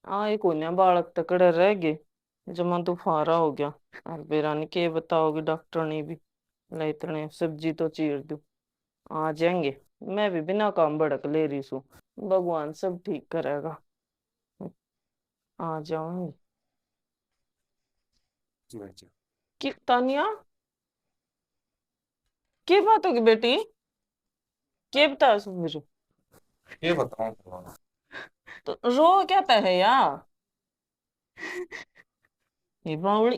आए कोई ना बालक तकड़े रह गए। जमा तो फारा हो गया। और बेरानी के बताओगे डॉक्टर ने भी। ले इतने सब्जी तो चीर दू। आ जाएंगे। मैं भी बिना काम भड़क ले रही हूँ। भगवान सब ठीक करेगा। आ जाऊंगी। अच्छा। कि तानिया। क्या बात होगी बेटी। क्या बता मुझे। ये बताऊं तुम्हारा। तो रो क्या है यार। ये बावली।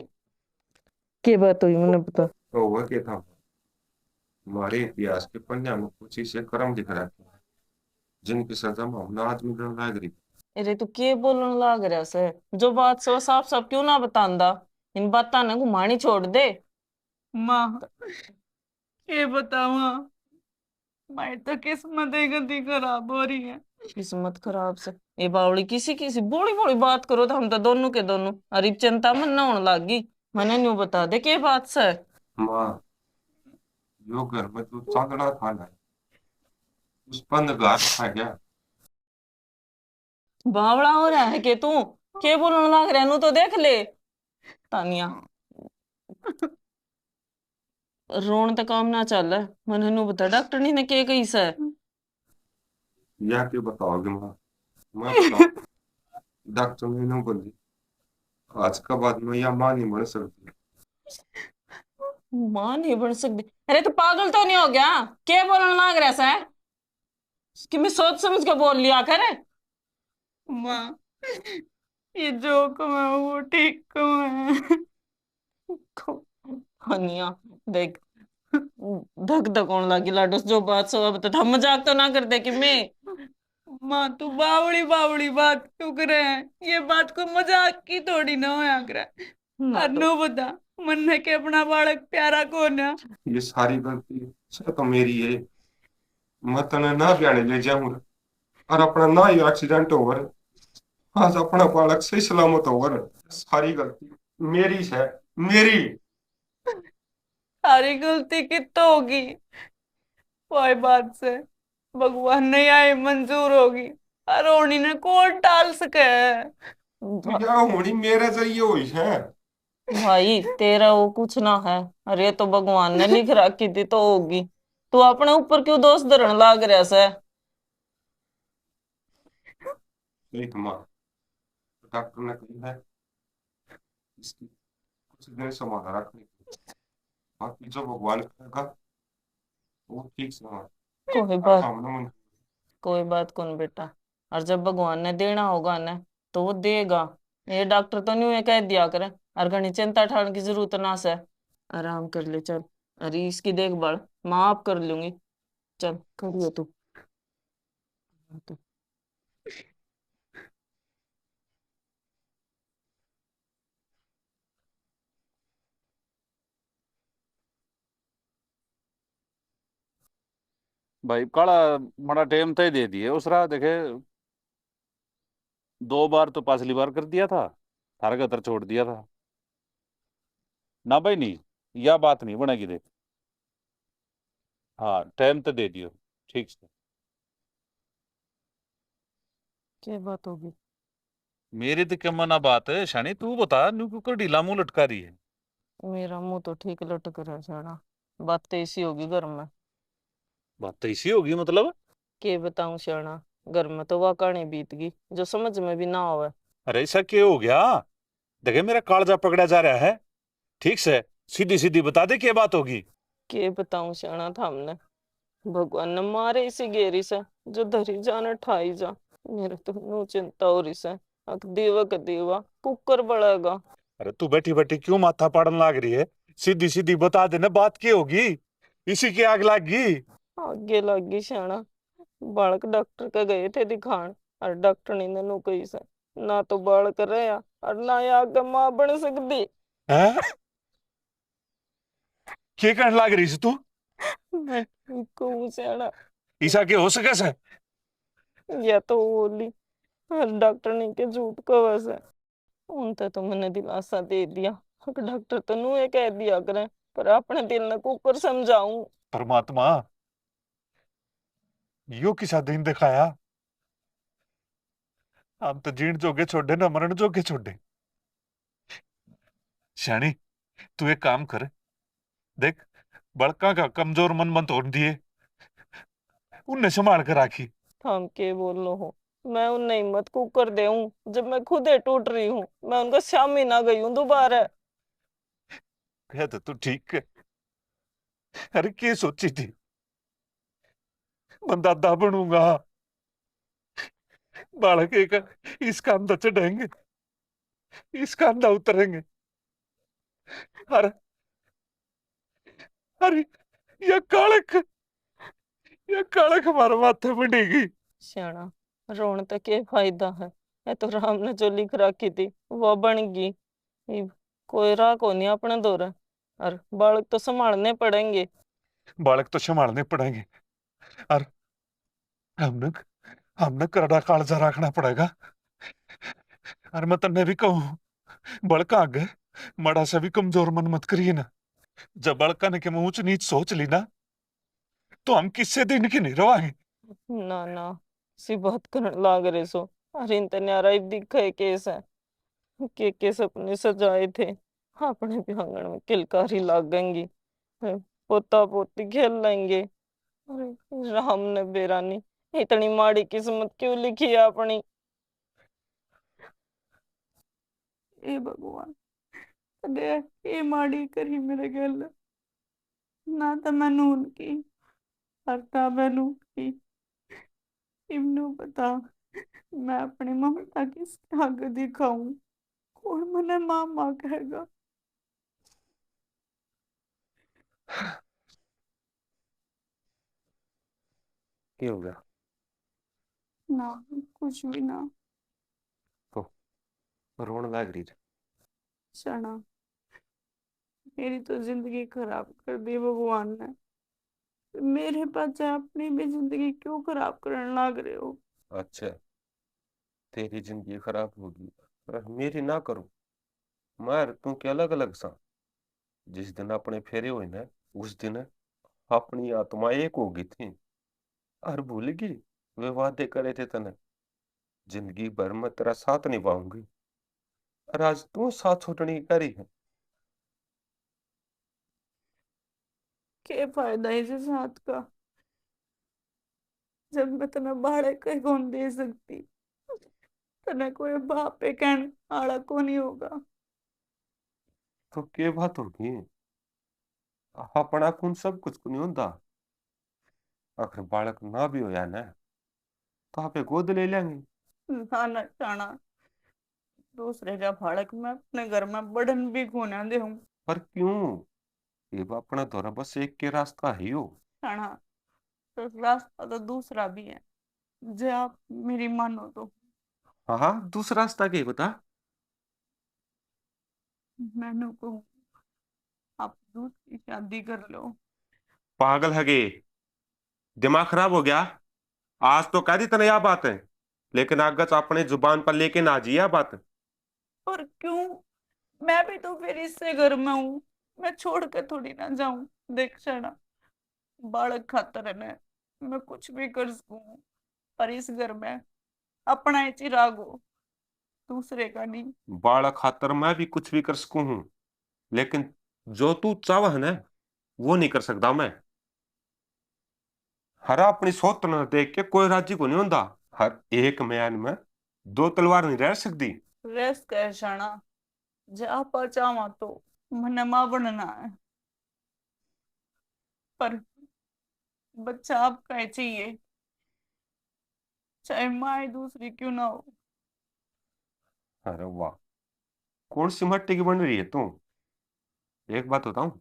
क्या बात हुई मैंने बता। तो हुआ क्या था? हमारे इतिहास के पन्ने में कुछ ऐसे कर्म दिख रहे हैं जिनकी सजा में हम आज मिलने लायक रही। अरे तू के बोलने लाग रहा से। जो बात सो साफ साफ क्यों ना बतांदा। इन बातां ने घुमानी छोड़ दे। माँ, ये बतावा, मारी तो किस्मत ही गंदी खराब हो रही है। किस्मत खराब से। ये बावली किसी किसी बोली बोली बात करो तो हम तो दोनों के दोनों। अरे चिंता मन ना होने लागी। मैंने न्यू बता दे के बात से। माँ, जो घर में तू चांदना खाना है उस पर घास खा गया। बावड़ा हो रहा है के तू। के बोलने लाग रहा है नु तो देख ले। तानिया। रोन तक काम ना चल। मैंने न्यू बता डॉक्टर ने के कही से। या क्यों बताओगे माँ? मैं बताऊं? डॉक्टर ने ना बोली आज का बाद में या माँ नहीं बन सकती। मां नहीं बन सकती। अरे तू पागल तो नहीं हो गया। के बोलने लाग रहा है। कि मैं सोच समझ के बोल लिया कर। माँ, ये जो कम है वो ठीक कम है। हनिया। देख। धक धक होने लगी लाडो जो बात सो अब तो हम मजाक तो ना करते कि मैं। माँ, तू बावड़ी बावड़ी बात क्यों करे है? ये बात को मजाक की थोड़ी ना होया करे। ना तो। अनु बता, मन है कि अपना बालक प्यारा कौन है? ये सारी गलती सब तो मेरी है। मैं तने ना ब्याने ले जाऊंगा और अपना ना ही एक्सीडेंट होवर आज अपना बालक सही सलामत होवर। सारी गलती मेरी है। मेरी। सारी गलती की तो होगी। कोई बात से भगवान नहीं आए मंजूर होगी। अरोणी ने कौन टाल सके है? या होनी मेरे जरिए हुई है। भाई तेरा वो कुछ ना है। अरे तो भगवान ने लिख रखी थी तो होगी। तू अपने ऊपर क्यों दोष धरने लाग रहा से। देख माँ, डॉक्टर ने कही है इसकी कुछ दिन समाधान रखने की। बाकी जो भगवान करेगा वो ठीक से होगा। कोई बात। हमने मन। कोई बात कौन बेटा। और जब भगवान ने देना होगा ना तो वो देगा। ये डॉक्टर तो नहीं कह दिया करे। और घनी चिंता ठाने की जरूरत ना से। आराम कर ले चल। अरे इसकी देखभाल माँ आप कर लूंगी। चल खड़ी हो तू। भाई काला बड़ा टाइम तय दे दिए उस राह देखे। 2 बार तो पाछली बार कर दिया था। थारा गतर छोड़ दिया था। ना भाई नहीं। यह बात नहीं बनेगी देख। हाँ टाइम तो दे दियो। ठीक से। क्या बात होगी। मेरी तो क्या मना बात है शानी तू बता न्यू कुकर ढीला मुंह लटका रही है। मेरा मुंह तो ठीक लटक रहा है सारा। बात तो ऐसी होगी घर में। बात तो इसी होगी मतलब। के बताऊं श्याणा। घर में तो वह कहानी बीत गई जो समझ में भी ना आवे। अरे ऐसा क्या हो गया? देखे मेरा कालजा पकड़ा जा रहा है। ठीक से सीधी सीधी बता दे क्या बात होगी। के बताऊं श्याणा था हमने। भगवान ने मारे इसी गेरी से। जो धरी जाने ठाई जा। मेरे तो नो चिंता हो रही से। अक दीवा का दीवा कुकर बढ़ेगा। अरे तू बैठी बैठी क्यों माथा पाड़न लाग रही है? सीधी सीधी बता देना बात क्या होगी। इसी की आग लागी। आगे लगी श्याणा। बालक डॉक्टर के गए थे दिखान। और डॉक्टर ने नो कही से। ना तो बालक रहा और ना ये आगे मां बन सकती। हैं? क्या कहने लाग रही है तू? मैं ठीक हूँ श्याणा। ऐसा क्या हो सके से? या तो वो बोली। और डॉक्टर ने के झूठ को वैसे। उनते तो मैंने दिलासा दे दिया। डॉक्टर तो नू ये कह दिया करे। पर अपने दिल ने कुकर समझाऊं। परमात्मा यो किसा दिन दिखाया। हम तो जीण जोगे छोड़े ना मरण जोगे छोड़े। श्याणी, तू एक काम कर, देख बड़का का कमजोर मन मत होने दिए, उन्हें संभाल कर राखी। हम के बोल लो हो, मैं उन्हें हिम्मत को कर दे हूं जब मैं खुद ही टूट रही हूँ। मैं उनका शामी ना गई हूँ दोबारा। कह तो तू ठीक है। अरे क्या सोची थी, बंदा दा बनूंगा, बालक एक इसका अंदर चढ़ेंगे, इसका अंदर उतरेंगे। अरे अरे ये कालक हमारे माथे बढ़ेगी। श्याणा, रोन तक के फायदा है। ये तो राम ने जो लिख रखी थी वो बन गई। ये कोई राह को नहीं अपने दौर। और बालक तो संभालने पड़ेंगे। बालक तो संभालने पड़ेंगे, और हमने हमने करड़ा कालजा रखना पड़ेगा। और मैं तन्ने भी कहूँ, बड़का आगे मड़ा से भी कमजोर मन मत करिए ना। जब बड़का ने के मुंह ऊंच नीच सोच ली ना, तो हम किससे दिन की नहीं रवांगे। ना ना, सी बात करने लाग रहे सो। अरे इन न्यारा दिखे केस है के सपने सजाए थे। अपने भी आंगन में किलकारी लागेंगी। पोता पोती खेल लेंगे। अरे राम ने बेरानी इतनी माड़ी किस्मत क्यों लिखी है अपनी। ए भगवान, अरे ये माड़ी करी मेरे गल। ना तो मैनू उनकी हरता मैनू की इमनू पता। मैं अपनी ममता किसके आगे दिखाऊं? कौन मने माँ माँ कहेगा? क्या हो गया? ना, कुछ भी ना। तो रोने लग रही है। क्षणा, मेरी तो जिंदगी खराब कर दी भगवान ने। मेरे पास अपनी भी जिंदगी क्यों खराब करने लग रहे हो? अच्छा, तेरी जिंदगी खराब होगी पर मेरी ना करो। मार तू क्या अलग अलग सा। जिस दिन अपने फेरे हुए ना, उस दिन अपनी आत्मा एक होगी थी। और भूल गई वे वादे करे थे तने, जिंदगी भर मैं तेरा साथ निभाऊंगी। और आज तू साथ छोड़ने की करी है। क्या फायदा इस साथ का जब मैं तुम्हें भाड़े का कौन दे सकती? तने कोई बाप पे कहने आड़ा को नहीं होगा। तो क्या बात होगी? अपना खून सब कुछ को नहीं होता। आखिर बालक ना भी होया ना, तो आपे गोद ले लेंगे। ना ना जाना, दूसरे का फाड़क मैं अपने घर में बड़न भी खोना दे हूँ। पर क्यों? ये अपना दौरा बस एक के रास्ता ही हो। जाना, तो रास्ता तो दूसरा भी है, जो आप मेरी मानो तो। हाँ हाँ, दूसरा रास्ता क्या बता। मैंने को आप दूसरी शादी कर लो। पागल है गे? दिमाग खराब हो गया? आज तो कह दी तने यह बात है, लेकिन आगत अपने जुबान पर लेके ना जी यह बात। और क्यों? मैं भी तो फिर इससे घर में हूँ। मैं छोड़ के थोड़ी ना जाऊं। देख जाना, बालक खातर है ना, मैं कुछ भी कर सकूं। पर इस घर में अपना ही चिराग हो, दूसरे का नहीं। बालक खातर मैं भी कुछ भी कर सकूं हूं, लेकिन जो तू चाह है ना, वो नहीं कर सकता मैं। हरा अपनी सोच न देख के कोई राजी को नहीं होता। हर एक म्यान में दो तलवार नहीं रह सकती। रेस्ट कर शाना, जा पा चाहवा तो मने मां बनना है। पर बच्चा आपका ही चाहिए, चाहे माँ दूसरी क्यों ना हो। अरे वाह, कौन सी मट्टी की बन रही है तू? एक बात बताऊं,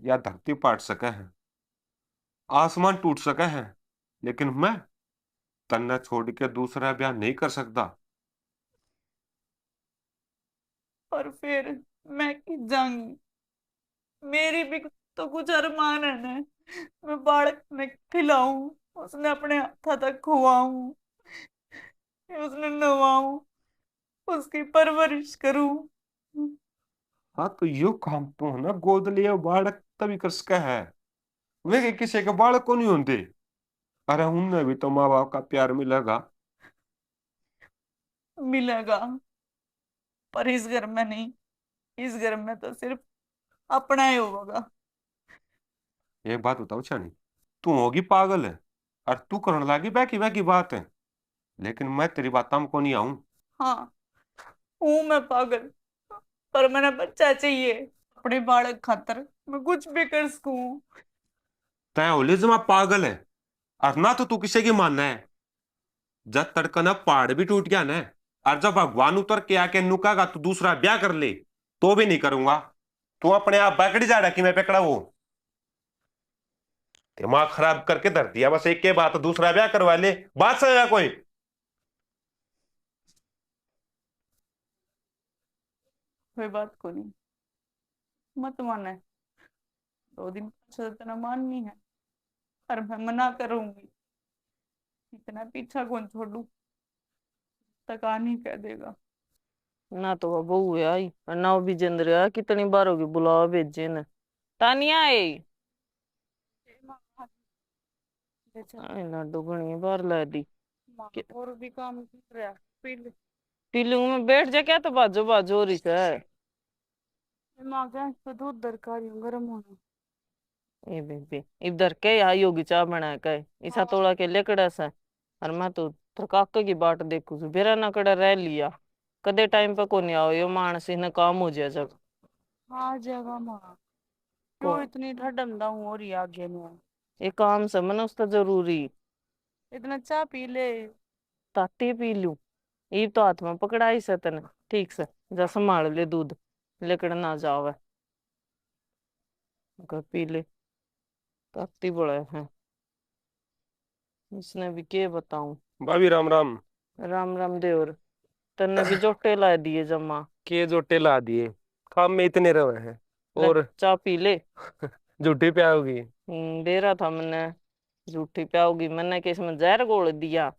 या धरती पाट सके है, आसमान टूट सके है, लेकिन मैं तन्ना छोड़ के दूसरा ब्याह नहीं कर सकता। और फिर मैं किस जाऊंगी? मेरी भी तो कुछ अरमान है ना। मैं बालक ने खिलाऊं, उसने अपने हाथा तक खुआऊं, उसने नवाऊं, उसकी परवरिश करूं। हाँ तो यो काम तो है ना, गोद लिया बालक तभी कर सका है। वे के किसी के बालक को नहीं होते। अरे उनमें भी तो माँ बाप का प्यार मिलेगा। मिलेगा, पर इस घर में नहीं। इस घर में तो सिर्फ अपना ही होगा। एक बात बताओ छानी, तू होगी पागल है और तू करने लगी बैकी बैकी बात है, लेकिन मैं तेरी बातों में को नहीं आऊं। हाँ, हूं मैं पागल, पर मेरा बच्चा चाहिए। अपने बालक खातर मैं कुछ भी कर सकूं। तय होले जमा पागल है, और ना तो तू किसी की मानना है। जब तड़का ना पहाड़ भी टूट गया ना, और जब भगवान उतर के आके नुकागा तू दूसरा ब्याह कर ले, तो भी नहीं करूंगा। तू अपने आप बैकड़ी जा रहा कि मैं पकड़ा वो दिमाग खराब करके धर दिया, बस एक के बात दूसरा ब्याह करवा ले, बात समझा कोई। कोई बात को नहीं, मत माने। 2 दिन से इतना माननी है, पर मैं मना करूंगी। इतना पीछा कौन छोड़ू, तक आ नहीं कह देगा। ना तो वो बहू है आई और ना वो विजेंद्र है, कितनी बार होगी बुलावा भेजे ने। तानिया आई। आई लाडू घनी बार ला दी। और भी काम कर रहा पीले। पीलू में बैठ जा, क्या तो बाजो बाजो हो रही है। माँ गैस पे दूध दरकार गर्म होना। ए बेबी इधर के आई होगी चाह बना के ऐसा तोड़ा के लेकड़ा सा। और मैं तो काके की बाट देखू छू, बेरा ना कड़ा रह लिया। कदे टाइम पे को नहीं आओ यो मानस इन्हें काम हो जाए जब। हाँ जगह माँ, को क्यों इतनी ठंडा हूँ और ही आगे में। ये काम से मन उसका जरूरी। इतना चाय पी ले। ताती पी लू, ये तो हाथ में पकड़ाई से तने। ठीक से जा संभाल ले दूध, लेकड़ ना जावे। अगर पी ले, ताती बड़ा है। इसने भी के बताऊं। भाभी राम राम। राम राम देवर, तन्ने भी जोटे ला दिए जमा। के जोटे ला दिए, काम में इतने रहे हैं ले और चाह पी ले। झूठी पे आओगी। दे रहा था मैंने, झूठी प्याओगी मैंने कि इसमें जहर घोल दिया।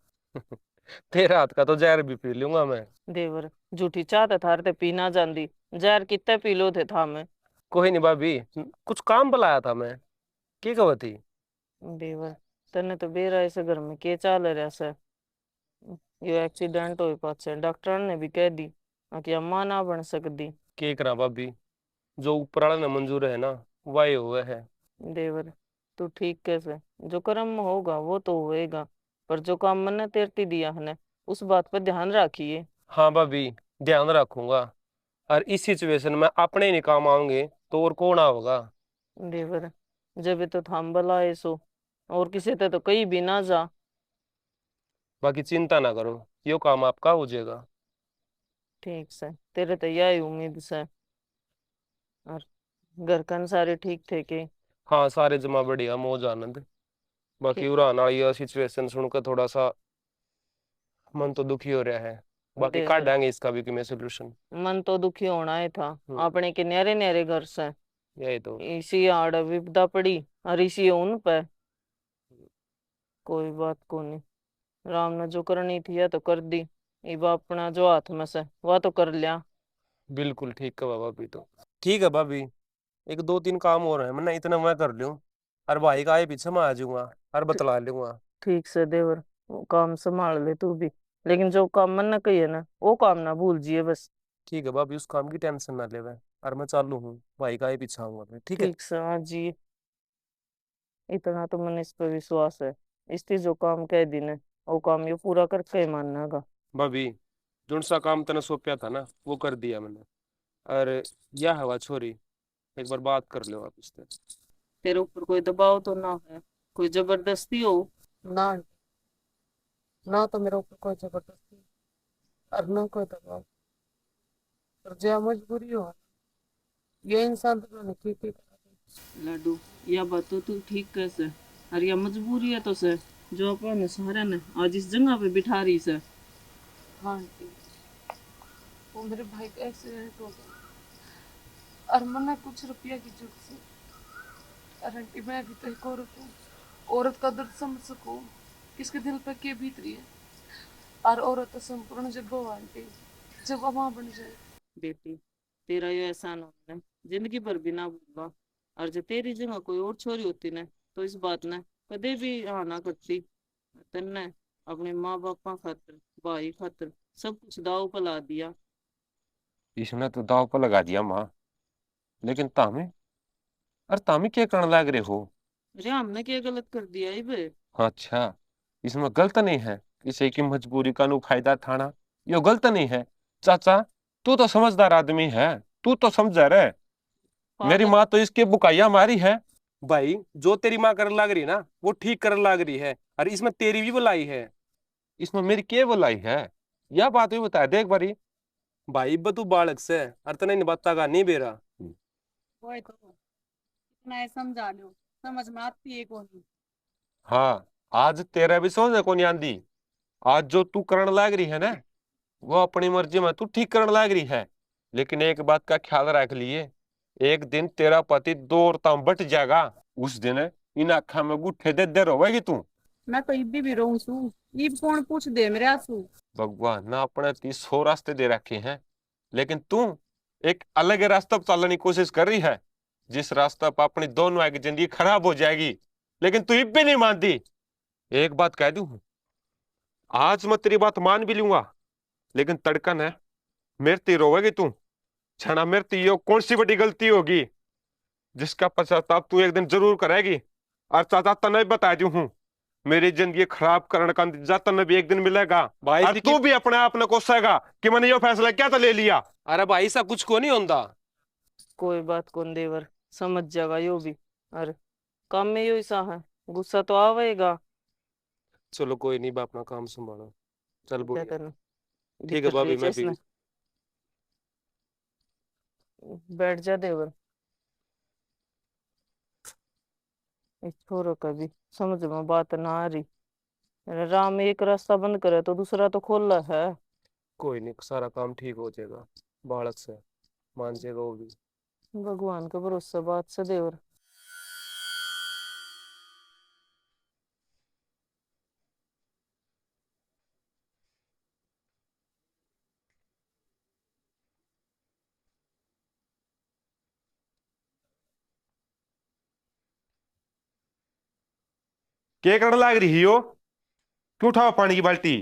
तेरे हाथ का तो जहर भी पी लूंगा मैं। देवर झूठी चाह तो थार ते पीना जांदी, जहर कितने पी लो थे था मैं। कोई नहीं भाभी, कुछ काम बुलाया था मैं, की खबर थी। देवर तन्ने तो बेरा ऐसे घर में के चाल रहा से। ये एक्सीडेंट हो पाछे डॉक्टर ने भी कह दी कि अम्मा ना बन सकती। के करा भाभी, जो ऊपर वाला ने मंजूर है ना, वही हुआ है। देवर तू ठीक कैसे, जो कर्म में होगा वो तो होएगा, पर जो काम मैंने तेरती दिया है उस बात पर ध्यान रखिए। हाँ भाभी, ध्यान रखूंगा। और इस सिचुएशन में अपने ही नहीं काम आऊंगे तो और कौन आओगा। देवर जब तो थाम भला सो, और किसी ते तो कहीं भी ना जा। बाकी चिंता ना करो, यो काम आपका हो जाएगा। ठीक से तेरे तो यही उम्मीद से। और घर कन सारे ठीक थे के। हाँ सारे जमा बढ़िया, मौज आनंद। बाकी ठीक उड़ान वाली यह सिचुएशन सुनकर थोड़ा सा मन तो दुखी हो रहा है। बाकी काट देवर देंगे इसका भी कि मैं सोल्यूशन। मन तो दुखी होना ही था, हम्म, अपने के न्यारे न्यारे घर से यही तो। इसी आड़ विपदा पड़ी और इसी उन पे। कोई बात को नहीं, राम ने जो करनी थी या तो कर दी। इब अपना जो हाथ में से वह तो कर लिया। बिल्कुल ठीक है भाभी, तो ठीक है भाभी। एक दो तीन काम और है, मैं इतना मैं कर लूँ, और भाई का आए पीछे मैं आ जाऊंगा और बतला लूंगा। ठीक से देवर, वो काम संभाल ले तू भी, लेकिन जो काम मन न कही है ना वो काम ना भूल जिए बस। ठीक है भाभी, उस काम की टेंशन ना ले, और मैं चालू हूँ, भाई का आए पीछे आऊंगा मैं, ठीक है। ठीक से हाँ जी, इतना तो मन इस पर विश्वास है। इसकी जो काम कह दी ने वो काम ये पूरा करके ही मानना का। भाभी, जोन सा काम तने सौंपया था ना वो कर दिया मैंने। और यह हवा छोरी, एक बार बात कर लो आप इससे। तेरे ऊपर कोई दबाव तो ना है, कोई जबरदस्ती हो ना? ना तो मेरे ऊपर कोई जबरदस्ती और ना कोई दबाव, और जो मजबूरी हो ये इंसान तो नहीं ठीक ही लड्डू। या बात तो तू ठीक कैसे, और या मजबूरी है तो से जो अपन सारा ने आज इस जगह पे बिठा रही से। हाँ आंटी, वो मेरे भाई का एक्सीडेंट हो गया और मैंने कुछ रुपया की जरूरत से। और आंटी मैं भी तो एक औरत हूँ, औरत का दर्द समझ सकूँ किसके दिल पे क्या बीत रही है। और औरत तो संपूर्ण जब वो आंटी जब वो माँ बन जाए। बेटी तेरा ये एहसान होना जिंदगी भर भी ना भूलवा। और जो तेरी जगह कोई और छोरी होती ना तो इस बात ने कदे भी हाँ ना करती। तन्ने अपने माँ बापा खातर, भाई खातर सब कुछ दाव पर ला दिया। इसने तो दाव पर लगा दिया माँ। लेकिन तामे, अरे तामे क्या करने लग रहे हो? अरे हमने क्या गलत कर दिया इबे? अच्छा, इसमें गलत नहीं है। किसी की मजबूरी का नु फायदा थाना, यो गलत नहीं है। चाचा, तू तो समझदार आदमी है, तू तो समझ रहे। मेरी पागल। माँ तो इसके बुकाइया मारी है। भाई जो तेरी माँ करने लग रही ना वो ठीक करने लग रही है, और इसमें तेरी भी भलाई है। इसमें मेरी क्या बुलाई है? यह बात भी बता दे एक बारी। भाई अब तू बालक से और तने इन बात का नहीं बेरा। वही तो इतना है, समझा लो, समझ में आती है कौन। हाँ, आज तेरा भी समझ को नहीं आंदी। आज जो तू करण लाग रही है ना, वो अपनी मर्जी में तू ठीक करण लाग रही है। लेकिन एक बात का ख्याल रख लिए, एक दिन तेरा पति दो औरतां बट जाएगा। उस दिन इन आँखा में गुट्ठे दे दे रोवेगी तू। मैं तो इब्बी भी रहूं सू, इब कौन पूछ दे मेरे आंसू। भगवान ना अपने 30 रास्ते दे रखे हैं, लेकिन तू एक अलग रास्ता पर चलने की कोशिश कर रही है, जिस रास्ता पर अपनी दोनों की जिंदगी खराब हो जाएगी। लेकिन तू इब भी नहीं मानती। एक बात कह दूं, आज मैं तेरी बात मान भी लूंगा, लेकिन तड़कन है मेरती रोवेगी तू। छना मेरती यो कौन सी बड़ी गलती होगी जिसका पश्चाताप तू एक दिन जरूर करेगी। और चाचा तने बता दू हूं, मेरी जिंदगी खराब करने का नतीजा तने भी एक दिन मिलेगा। भाई और तू भी अपने आप ने कोसेगा कि मैंने यो फैसला क्या तो ले लिया। अरे भाई ऐसा कुछ को नहीं होता। कोई बात कौन देवर, समझ जाएगा यो भी। अरे काम में यो ऐसा है, गुस्सा तो आवेगा। चलो कोई नहीं, बा अपना काम संभालो। चल क्या बुढ़िया। करना, ठीक है दिक्कत भाभी, है मैं भी। इसने। बैठ जा देवर। इस छोरो का भी समझ में बात ना आ रही। राम एक रास्ता बंद करे तो दूसरा तो खोला है। कोई नहीं, सारा काम ठीक हो जाएगा। बालक से मान जाएगा वो भी। भगवान का भरोसा बात से देवर। क्या करने लाग रही हो? क्यों उठाओ पानी की बाल्टी?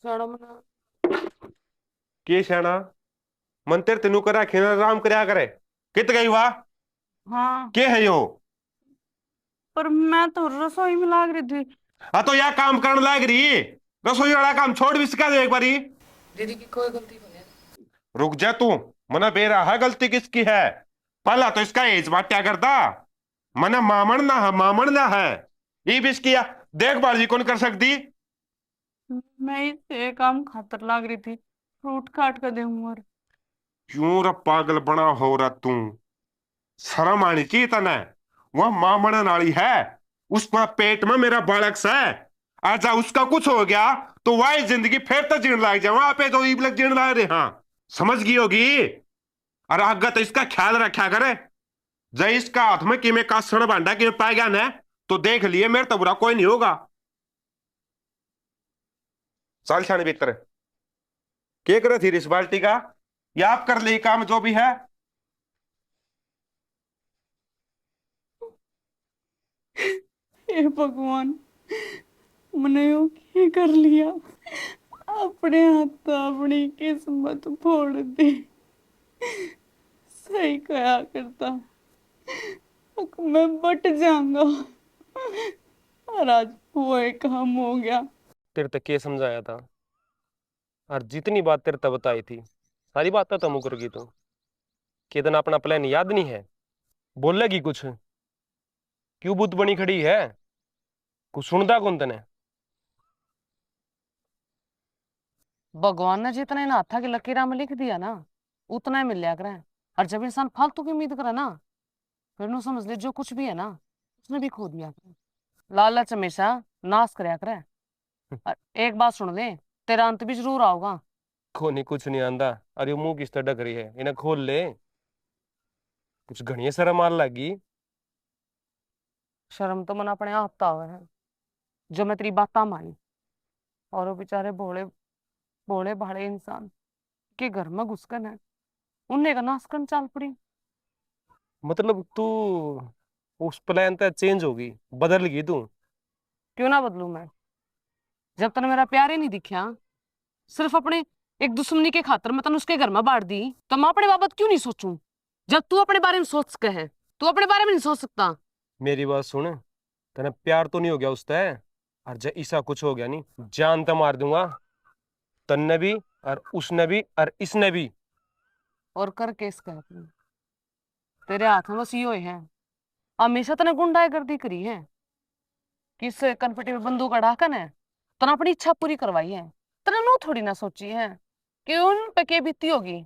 शर्म ना। के सेना मंत्र तेनू करा खेना राम करया करे। कित गई वाह? हाँ, के है यो? पर मैं तो रसोई में लाग रही थी। हाँ तो यह काम करने लाग रही, रसोई वाला काम छोड़ भी सिखा दे एक बारी। दीदी की कोई गलती नहीं है। रुक जा तू, मना बेरा है गलती किसकी है? पहला तो इसका एज बात क्या करता। मना मामन ना है, मामन ना है। ये भी इसकी देखभाल भी कौन कर सकती? मैं इसे काम खातर लाग रही थी, फ्रूट काट कर दे और। क्यों रे पागल बना हो रहा तू? शर्म आनी चाहिए तने। वह मामन नाली है, उसका पेट में मेरा बालक है। आजा उसका कुछ हो गया तो वह जिंदगी फिर तो जीण लाग जाए, वहां पे तो इबलक जीण लाग रहे। हाँ, समझ गई होगी। और आगे तो इसका ख्याल रखा करे। जय इसका हाथ में कि मैं का सण भांडा कि पाए गया ना, तो देख लिए मेरे तो बुरा कोई नहीं होगा। चल छाने भीतर, क्या करे थी इस बाल्टी का? या आप कर ले काम जो भी है। हे भगवान, मैंने यो क्या कर लिया? अपने हाथ अपनी किस्मत फोड़ दी। सही कहा करता, अब मैं बट जाऊंगा। और आज वो एक काम हो गया। तेरे तक के समझाया था, और जितनी बात तेरे तक बताई थी सारी बातें तो मुकर गई। तू कि दिन अपना प्लान याद नहीं है? बोलेगी कुछ? क्यों बुद्ध बनी खड़ी है? कुछ सुनता कौन तने? भगवान ने जितना इन हाथा की लकीरा में लिख दिया ना, उतना ही मिल लिया करे। और जब इंसान फालतू की उम्मीद करे ना, फिर नु समझ ले जो कुछ भी है ना, उसने भी खो दिया करे। लालच हमेशा नाश करया करे। और एक बात सुन ले, तेरा अंत भी जरूर आओगा। को नहीं, कुछ नहीं आंदा। अरे मुंह किस तरह ढक रही है, इन्हें खोल ले। कुछ घनी शर्म मार लगी। शर्म तो मन अपने आप हुआ है, जो मैं तेरी बात मानी। और वो बेचारे भोले भोले भाले इंसान के घर में घुसकर है, उन्हें का नाश करने चाल पड़ी। मतलब तू उस प्लान तो चेंज होगी, बदल गई तू। क्यों ना बदलू मैं? जब तक मेरा प्यार ही नहीं दिखा, सिर्फ अपने एक दुश्मनी के खातर मैं तन उसके घर में बांट दी, तो मैं अपने बाबत क्यों नहीं सोचूं? जब तू अपने बारे में सोच सके है, तू अपने बारे में नहीं सोच सकता? मेरी बात सुन, तेने प्यार तो नहीं हो गया उससे? और जब ऐसा कुछ हो गया नहीं, जान तो मार दूंगा, तन्ने भी और उसने भी और इसने भी। और कर केस कह तू, तेरे हाथ में बस यो ही है। हमेशा तने गुंडागर्दी करी है, किस कनपटी में बंदूक अड़ाकन है, तने अपनी इच्छा पूरी करवाई है। तने नो थोड़ी ना सोची है कि उन पे के बीती होगी।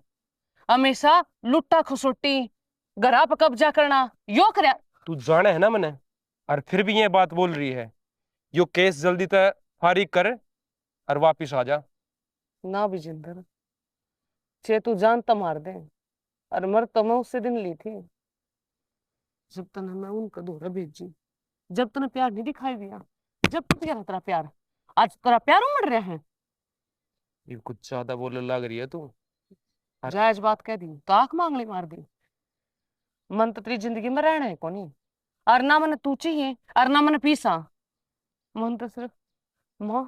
हमेशा लुट्टा खसोटी, घरा पर कब्जा करना, यो कर। तू जाने है ना मैंने, और फिर भी ये बात बोल रही है। यो केस जल्दी से फारिग कर और वापिस आ जा। ना विजेंद्र, चे तू जान तो मार दे, और मर तो मैं उससे दिन ली थी जब तने मैं उनका दोहरा भेजी, जब तने प्यार नहीं दिखाई दिया, जब तक गया तेरा प्यार। आज तेरा प्यार उमड़ रहा है। ये कुछ ज्यादा बोलने लग रही है तू। और जायज बात कह दी तो आंख मांगली मार दी। मन तो तेरी जिंदगी में रहना है कोनी, और ना मैंने तू चाहिए और ना मैंने पीसा। मन तो सिर्फ माँ,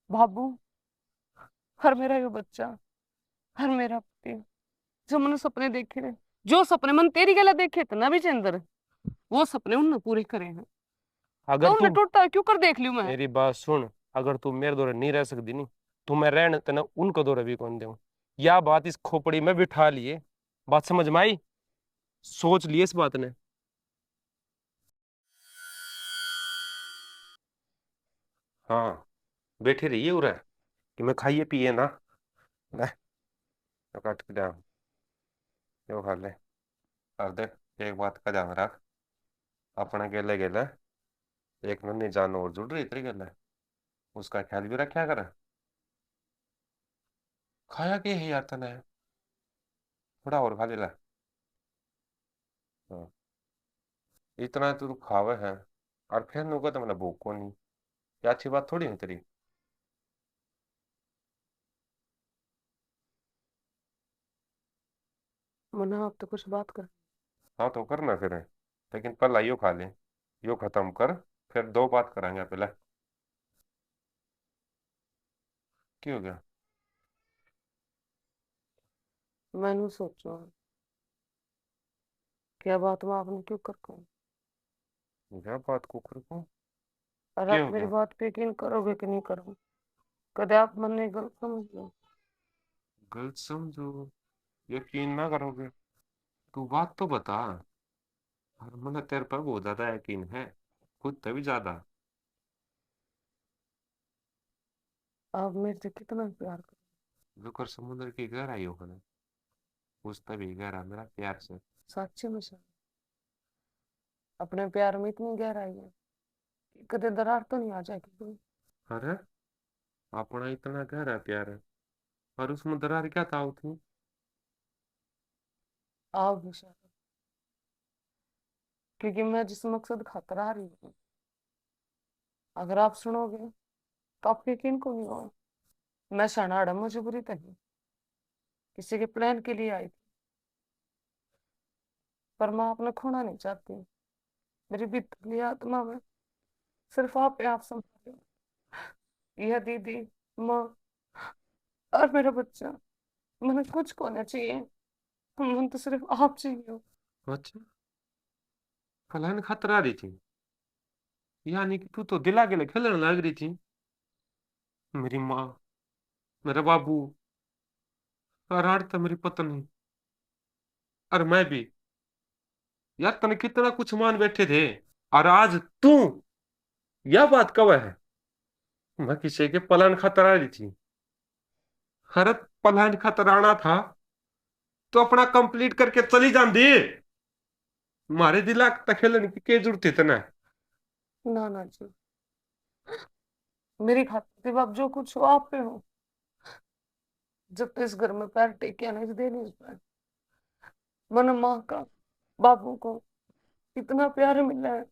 बाबू, और मेरा यो बच्चा, और मेरा पति, जो मैंने सपने देखे थे, जो सपने मन तेरी गला देखे थे ना विजेंद्र, वो सपने उनने पूरे करे हैं। अगर तो तू उनने टूटता क्यों कर देख लियो मैं? मेरी बात सुन, अगर तू मेरे दौरे नहीं रह सकती नहीं, तो मैं रहने तेना उनको दौरे भी कौन दूं। या बात इस खोपड़ी में बिठा लिए, बात समझ में आई? सोच लिए इस बात ने। हाँ, बैठे रहिए उरे, कि मैं खाइए पिए ना। ले, तो काट के जा, यो खा ले। और देख, एक बात का ध्यान रख, अपने गेले गेले एक नन्ही जान और जुड़ रही तेरी गेले, उसका ख्याल भी रखा कर। खाया के है यार तने, थोड़ा और खा ले ला। हाँ, इतना तू खावे है और फिर नुका तो मैंने भूख को नहीं, क्या अच्छी बात थोड़ी है तेरी। मना आप तो कुछ बात कर। हाँ तो करना फिर, लेकिन पहला यो खा ले, यो खत्म कर, फिर दो बात करेंगे पहले। क्यों हो गया? मैंने सोचो क्या बात में आपने क्यों कर कहूं? क्या बात को कर को? और क्या आप हो मेरी गया? बात पे यकीन करोगे कि नहीं करोगे? कदे आप मन ने गलत समझ लो। गलत समझो, यकीन ना करोगे? तू बात तो बता। और मैंने तेरे पर बहुत ज्यादा यकीन है, खुद तभी ज्यादा। आप मेरे से कितना प्यार कर, जुकर समुद्र की गहराई हो गए, उस तभी गहरा मेरा प्यार से। सच्ची में सर। अपने प्यार में इतनी गहराई है कि कदे दरार तो नहीं आ जाएगी कोई। अरे, अपना इतना गहरा प्यार है और उसमें दरार क्या था थी? आओगे शायद, क्योंकि मैं जिस मकसद खातर आ रही हूँ, अगर आप सुनोगे तो आपको यकीन को नहीं होगा। मैं शनाड़ा मजबूरी नहीं, किसी के प्लान के लिए आई थी, पर मैं आपने खोना नहीं चाहती। मेरी भीतरली आत्मा में सिर्फ आप पे आप संभालो, यह दीदी, माँ, और मेरा बच्चा। मैंने कुछ को होना चाहिए, मन तो सिर्फ आप चाहिए हो। अच्छा, फलान खातर आ रही थी, यानी कि तू तो दिला के लिए खेलने लग रही थी। मेरी माँ, मेरा बाबू, और आज तो मेरी पत्नी, और मैं भी। यार तने कितना कुछ मान बैठे थे, और आज तू, यह बात कब है? मैं किसी के पलान खातर आ रही थी। हर पलान खातर आना था तो अपना कंप्लीट करके चली जाती। मारे दिला तक खेलने की क्या जरूरत है इतना? ना ना जी, मेरी खातिर सिर्फ आप जो कुछ हो आप पे हो। जब तो इस घर में पैर टेकिया नहीं दे नहीं पाए, मैंने माँ का, बाबू को इतना प्यार मिला है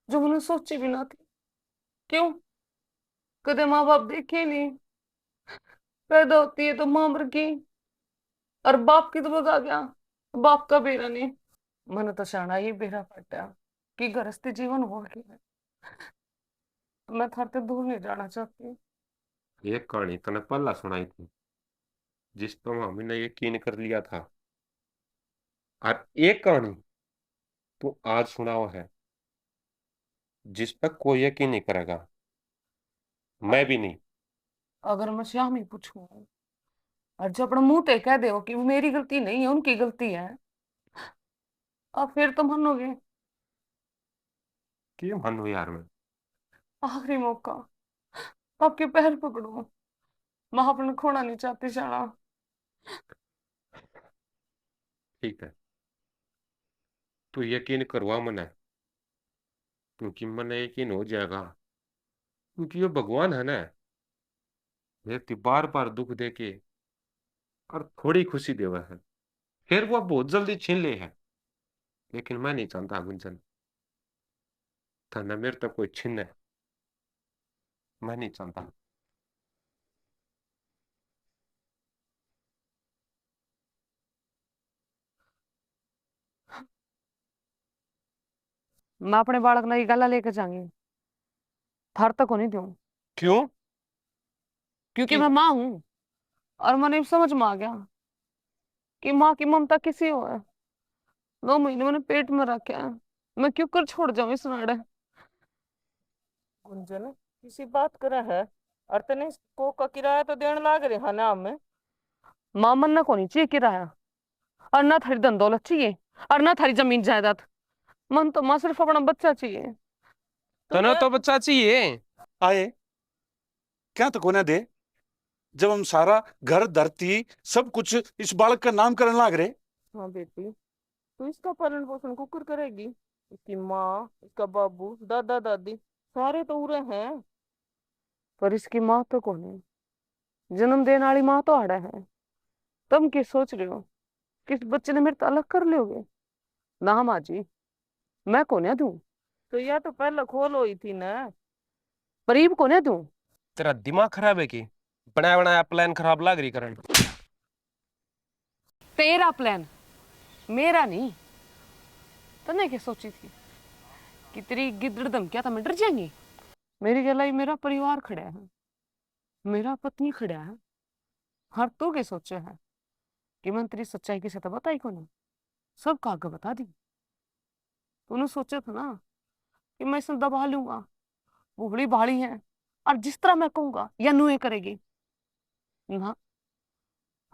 जो मैंने सोची भी ना थी। क्यों? कदे माँ बाप देखे ही नहीं। पैदा होती है तो माँ मर गई, और बाप की तो भगा गया, बाप का बेरा नहीं। मैंने तो शाना ही बेरा पटा कि गृहस्थी जीवन हो गया है। मैं थारे दूर नहीं जाना चाहती, एक कहानी तने पहला सुनाई थी जिस पर हमने यकीन कर लिया था, और एक कहानी तू आज सुनाओ है जिस पर कोई यकीन नहीं करेगा, मैं भी नहीं। अगर मैं श्याम ही पूछूं और जो अपना मुंह ते कह दो कि मेरी गलती नहीं है उनकी गलती है, अब फिर तो मानोगे? क्यों मानू यार मैं? आखिरी मौका, आपके पैर पकड़ो, मैं अपने खोना नहीं चाहती शाना। ठीक है, तू यकीन करवा मने, क्योंकि मने यकीन हो जाएगा, क्योंकि ये भगवान है ना, व्यक्ति बार बार दुख देके और थोड़ी खुशी देवा है, फिर वो बहुत जल्दी छीन ले है। लेकिन मैं नहीं चाहता गुंजन, थाना मेरे तक कोई छीने, मैं नहीं चाहता। मैं अपने बालक नई गला लेकर जाऊंगी, थार तक को नहीं दूं, क्यों? क्योंकि मैं माँ हूं और मैंने समझ में आ गया कि माँ की ममता किसी हो है। 2 महीने मैंने पेट में रखा है, मैं क्यों कर छोड़ जाऊं इस नाड़े। गुंजन किसी बात करा है, और तने को का किराया तो देने लाग रहे है ना हमें। माँ मन ना को नहीं चाहिए किराया, और ना थारी धन दौलत चाहिए, और ना थारी जमीन जायदाद। मन तो माँ सिर्फ अपना बच्चा चाहिए। तना तो बच्चा चाहिए। आए क्या तो कोने दे, जब हम सारा घर धरती सब कुछ इस बालक का नाम करने लाग रहे। हाँ बेटी, तो इसका पालन पोषण कुकर करेगी। इसकी माँ, इसका बाबू, दादा दादी सारे तो उरे हैं। पर इसकी माँ तो कौन है? जन्म देने वाली माँ तो आड़ा है। तुम क्या सोच रहे हो कि इस बच्चे ने मेरे तो अलग कर लोगे? ना माँ जी, मैं कोने दूं, तो या तो पहले खोल हुई थी ना। परीब कोने दूं। तेरा दिमाग खराब है कि बनाया बनाया प्लान खराब लाग रही करण? तेरा प्लान, मेरा नहीं। तने क्या सोची थी कि तेरी गिद्दड़ धमकियां तो मैं डर जाएंगी? मेरी गलाई मेरा परिवार खड़ा है, मेरा पत्नी खड़ा है। हर तो क्या सोचे है कि मैं तेरी सच्चाई किसे तो बताई को नहीं, सब का आगे बता दी। तूने सोचा था ना कि मैं इसे दबा लूंगा, वो बड़ी भाड़ी है और जिस तरह मैं कहूंगा या नुए करेगी ना।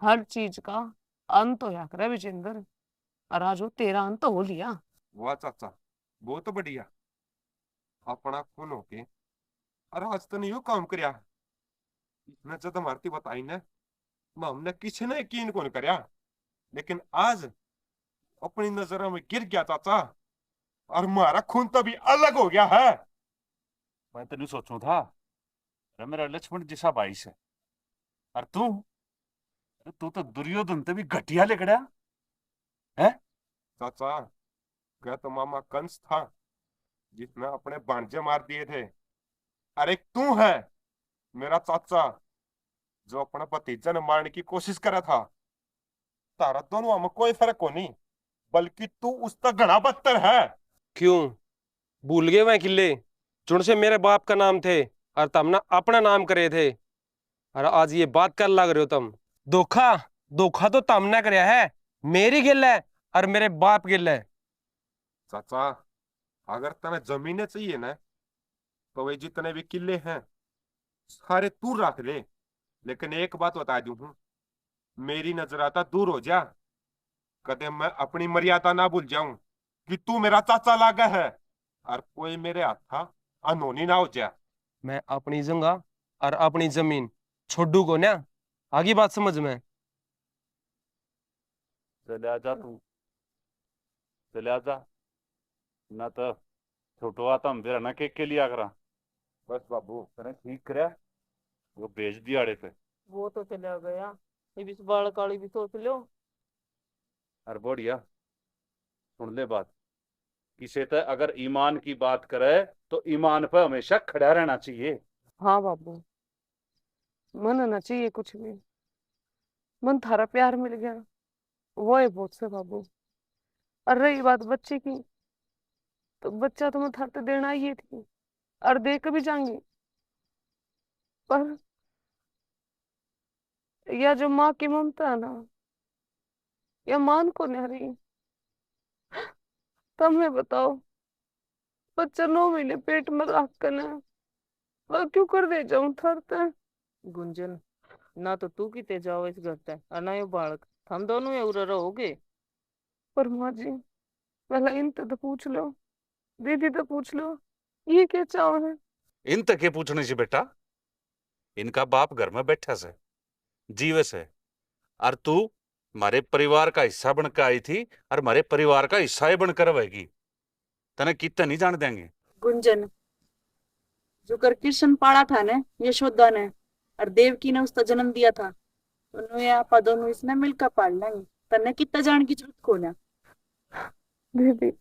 हर चीज का अंत होया करे विजेंद्र, और आज वो तेरा अंत हो लिया। वाह चाचा, बहुत बढ़िया। अपना खून होके और आज तने यो काम करया, इसने जब हमारी बताई ना, मैं हमने किसी ने यकीन कौन करया, लेकिन आज अपनी नजरों में गिर गया चाचा, और हमारा खून तो भी अलग हो गया है। मैं तेन सोचू था अरे मेरा लक्ष्मण जैसा भाई से, और तू, अरे तू तो दुर्योधन ते भी घटिया लिखड़ा है। चाचा, क्या तो मामा कंस था जिसने अपने भांजे मार दिए थे, अरे तू है मेरा चाचा जो अपना भतीजा ने मारने की कोशिश करा था। तारा दोनों में कोई फर्क को नहीं, बल्कि तू उसका घना बदतर है। क्यों भूल गए वह किले जुन से मेरे बाप का नाम थे और तुमने अपना नाम करे थे, और आज ये बात कर लग रहे हो तुम? धोखा, धोखा तो तुमने करया है, मेरी गिल है और मेरे बाप गिल है। चाचा, अगर तने जमीनें चाहिए ना, तो वे जितने भी किले हैं सारे तू रख ले, लेकिन एक बात बता दूं हूं, मेरी नजर आता दूर हो जा, कदे मैं अपनी मर्यादा ना भूल जाऊं कि तू मेरा चाचा लागा है, और कोई मेरे हाथा अनहोनी ना हो जा। मैं अपनी जगह और अपनी जमीन छोड़ू को ना, आगे बात समझ में? चले आजा तू, चले आजा, ना तो छोटो आता हम बेरा ना के लिया करा। बस बाबू तने ठीक करया, वो भेज दिया आड़े पे। वो तो चला गया, ये भी बाल काली भी सोच लो। अरे बढ़िया, सुन ले बात, किसे तो अगर ईमान की बात करे तो ईमान पर हमेशा खड़ा रहना चाहिए। हाँ बाबू, मन ना चाहिए कुछ भी, मन थारा प्यार मिल गया, वो है बहुत से बाबू। और रही बात बच्चे की, तो बच्चा तो मैं थाते देना ही थी और दे के भी जाऊंगी, पर या जो माँ की ममता है ना, या मान को नहीं रही। तब मैं बताओ, बच्चा 9 महीने पेट में रख कर ना, और क्यों कर दे जाऊं थरते। गुंजन, ना तो तू किते जाओ इस घर ते और ना यो बालक, हम दोनों ही उरे रहोगे। पर माँ जी, पहले इनसे तो पूछ लो, दीदी तो पूछ लो, ये क्या चाव है। इन तक के पूछने से बेटा, इनका बाप घर में बैठा से जीवे से, और तू हमारे परिवार का हिस्सा बनकर आई थी और हमारे परिवार का हिस्सा ही बनकर रहेगी। तने कितना नहीं जान देंगे। गुंजन, जो कर कृष्ण पाला था ने यशोदा ने और देवकी ने उसका जन्म दिया था, उन्होंने आपा दोनों इसने मिलकर पाल लेंगे। तन्ने कितना जान की जरूरत को ना। दीदी